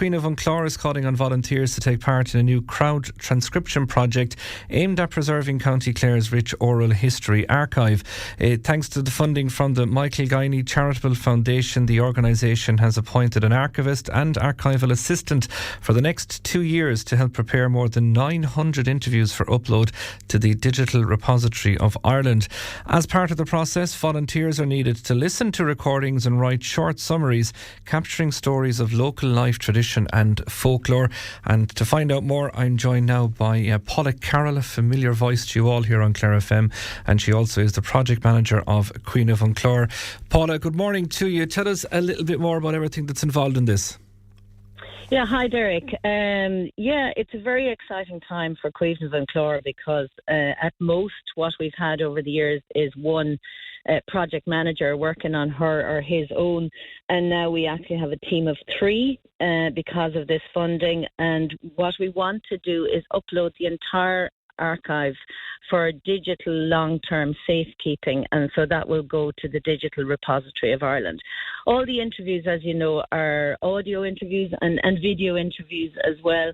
Cuimhneamh Clare is calling on volunteers to take part in a new Crowd-Transcription project aimed at preserving County Clare's rich oral history archive. Thanks to the funding from the Michael Guinee Charitable Foundation, the organisation has appointed an archivist and archival assistant for the next 2 years to help prepare more than 900 interviews for upload to the Digital Repository of Ireland. As part of the process, volunteers are needed to listen to recordings and write short summaries capturing stories of local life, tradition and folklore. And to find out more, I'm joined now by Paula Carroll, a familiar voice to you all here on Clare FM, and she also is the project manager of Cuimhneamh Clare. Paula, good morning to you. Tell us a little bit more about everything that's involved in this. Yeah, hi Derrick. It's a very exciting time for Cuimhneamh Clare because at most what we've had over the years is one project manager working on her or his own, and now we actually have a team of 3 because of this funding. And what we want to do is upload the entire archive for digital long-term safekeeping, and so that will go to the Digital Repository of Ireland. All the interviews, as you know, are audio interviews and video interviews as well,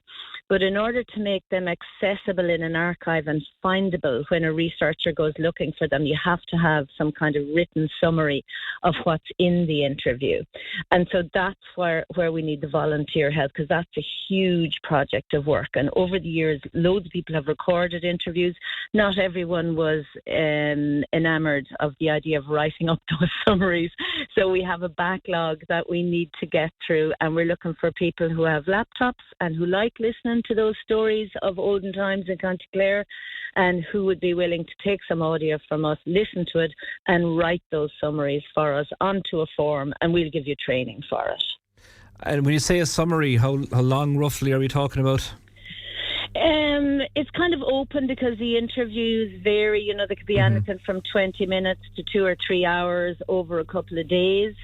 but in order to make them accessible in an archive and findable when a researcher goes looking for them, you have to have some kind of written summary of what's in the interview. And so that's where we need the volunteer help, because that's a huge project of work. And over the years, loads of people have recorded interviews. Not everyone was enamoured of the idea of writing up those summaries. So we have a backlog that we need to get through, and we're looking for people who have laptops and who like listening to those stories of olden times in County Clare, and who would be willing to take some audio from us, listen to it and write those summaries for us onto a form, and we'll give you training for it. And when you say a summary, how long roughly are we talking about? It's kind of open because the interviews vary. You know, there could be anything from 20 minutes to 2 or 3 hours over a couple of days.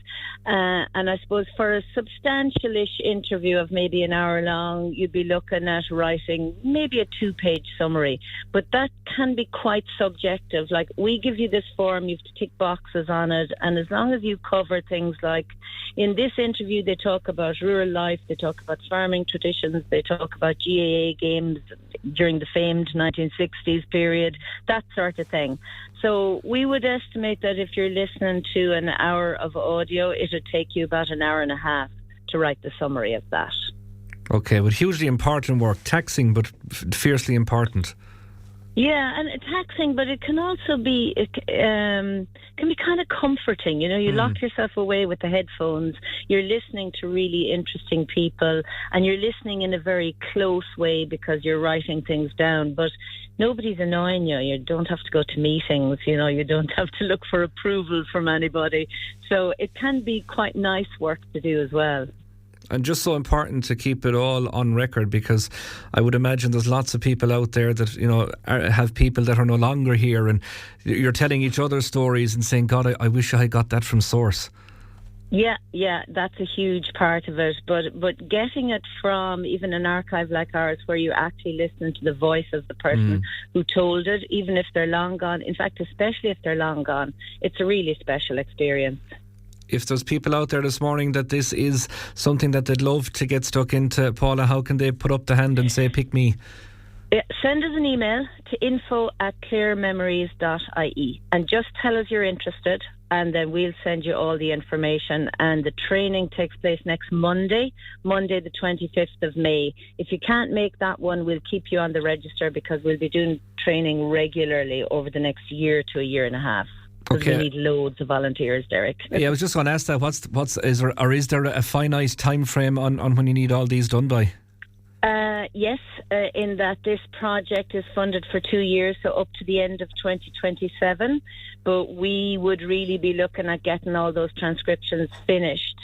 And I suppose for a substantial-ish interview of maybe an hour long, you'd be looking at writing maybe a 2-page summary. But that can be quite subjective. Like, we give you this form, you have to tick boxes on it, and as long as you cover things like, in this interview they talk about rural life, they talk about farming traditions, they talk about GAA games during the famed 1960s period, that sort of thing. So we would estimate that if you're listening to an hour of audio, it would take you about an hour and a half to write the summary of that. Okay, but hugely important work, taxing but fiercely important. Yeah, and taxing, but it can also be can be kind of comforting. You know, you lock yourself away with the headphones. You're listening to really interesting people, and you're listening in a very close way because you're writing things down. But nobody's annoying you. You don't have to go to meetings. You know, you don't have to look for approval from anybody. So it can be quite nice work to do as well. And just so important to keep it all on record, because I would imagine there's lots of people out there that, you know, have people that are no longer here, and you're telling each other stories and saying, God, I wish I had got that from source. Yeah, that's a huge part of it. But getting it from even an archive like ours, where you actually listen to the voice of the person who told it, even if they're long gone, in fact, especially if they're long gone, it's a really special experience. If there's people out there this morning that this is something that they'd love to get stuck into, Paula, how can they put up the hand and say, pick me? Yeah, send us an email to info@clarememories.ie and just tell us you're interested, and then we'll send you all the information. And the training takes place next Monday the 25th of May. If you can't make that one, we'll keep you on the register, because we'll be doing training regularly over the next year to a year and a half. Because we need loads of volunteers, Derrick. Yeah, I was just going to ask that. Is there a finite time frame on when you need all these done by? Yes, in that this project is funded for 2 years, so up to the end of 2027. But we would really be looking at getting all those transcriptions finished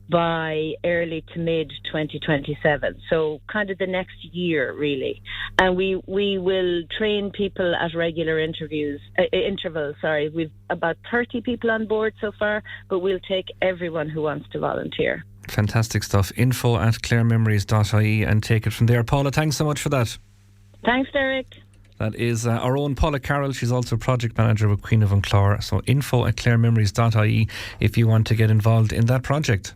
by early to mid 2027, so kind of the next year really. And we will train people at regular intervals. We've about 30 people on board so far, but we'll take everyone who wants to volunteer. Fantastic stuff. info@clarememories.ie and take it from there. Paula, thanks so much for that. Thanks, Derrick. That is our own Paula Carroll. She's also project manager with Cuimhneamh Clare. So info@clarememories.ie if you want to get involved in that project.